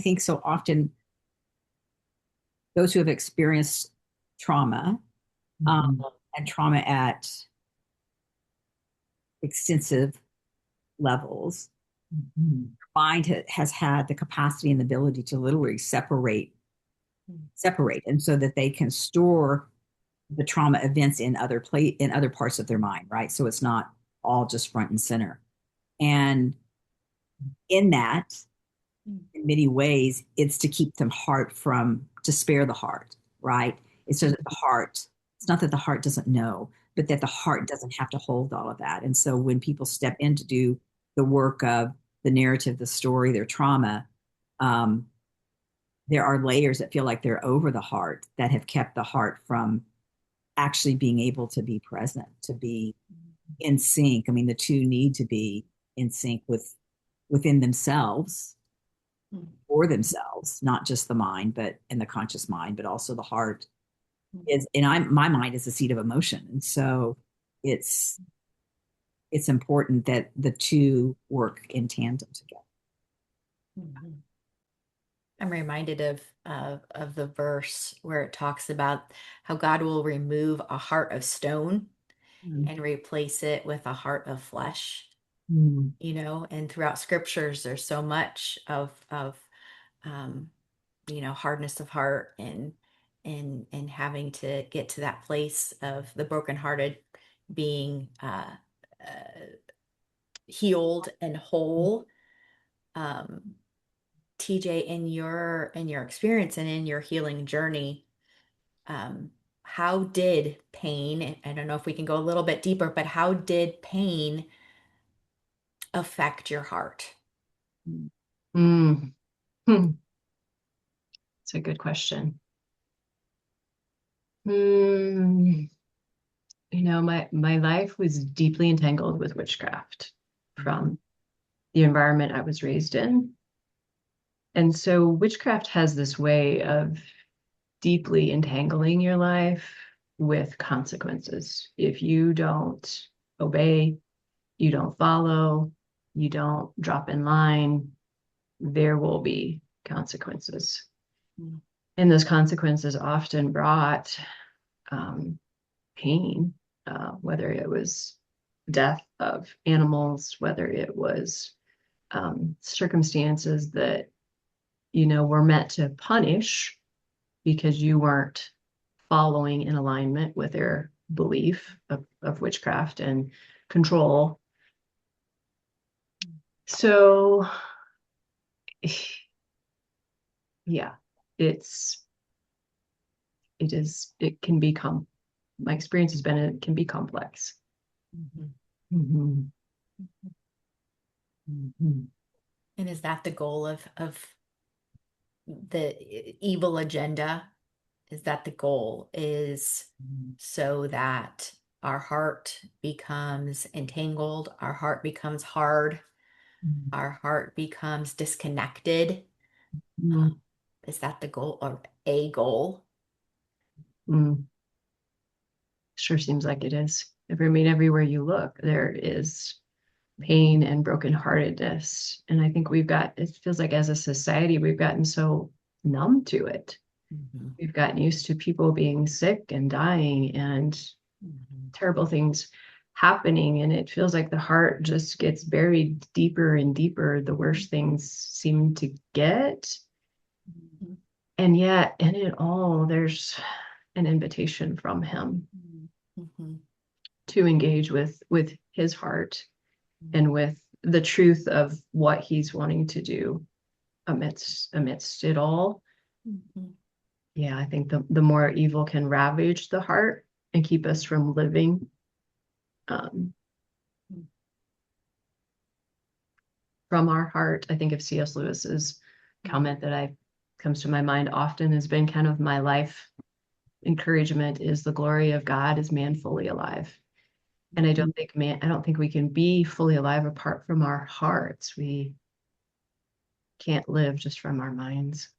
think so often those who have experienced trauma, um, and trauma at extensive levels, mind has had the capacity and the ability to literally separate, and so that they can store the trauma events in other parts of their mind, right? So it's not all just front and center. And in that, in many ways, it's to keep them heart from to spare the heart, right? It's so that the heart, it's not that the heart doesn't know, but that the heart doesn't have to hold all of that. And so when people step in to do the work of the narrative, the story, their trauma, um, there are layers that feel like they're over the heart that have kept the heart from actually being able to be present, to be in sync. I mean, the two need to be in sync within themselves, for themselves, not just the mind, but in the conscious mind, but also the heart is, and my mind is the seat of emotion. And so it's important that the two work in tandem together. Mm-hmm. I'm reminded of the verse where it talks about how God will remove a heart of stone and replace it with a heart of flesh. You know, and throughout scriptures, there's so much of hardness of heart and having to get to that place of the brokenhearted being healed and whole. TJ, in your experience and in your healing journey, how did pain, I don't know if we can go a little bit deeper, but how did pain affect your heart? Mm. Hmm. It's a good question. You know, my life was deeply entangled with witchcraft from the environment I was raised in. And so witchcraft has this way of deeply entangling your life with consequences. If you don't obey, you don't follow, you don't drop in line, there will be consequences. And those consequences often brought pain, whether it was death of animals, whether it was circumstances that, you know, were meant to punish because you weren't following in alignment with their belief of witchcraft and control. So, yeah, it can become, my experience has been, it can be complex. And is that the goal of the evil agenda? Is that the goal, is so that our heart becomes entangled, our heart becomes hard, our heart becomes disconnected? Is that the goal, or a goal? Sure seems like it is. I mean, everywhere you look, there is pain and brokenheartedness. And I think it feels like as a society, we've gotten so numb to it. We've gotten used to people being sick and dying and terrible things happening. And it feels like the heart just gets buried deeper and deeper the worse things seem to get. And yet, in it all, there's an invitation from him to engage with his heart and with the truth of what he's wanting to do amidst it all. Yeah, I think the more evil can ravage the heart and keep us from living, from our heart. I think of C.S. Lewis's comment that comes to my mind often has been kind of my life encouragement, is the glory of God is man fully alive. And I don't think we can be fully alive apart from our hearts. We can't live just from our minds.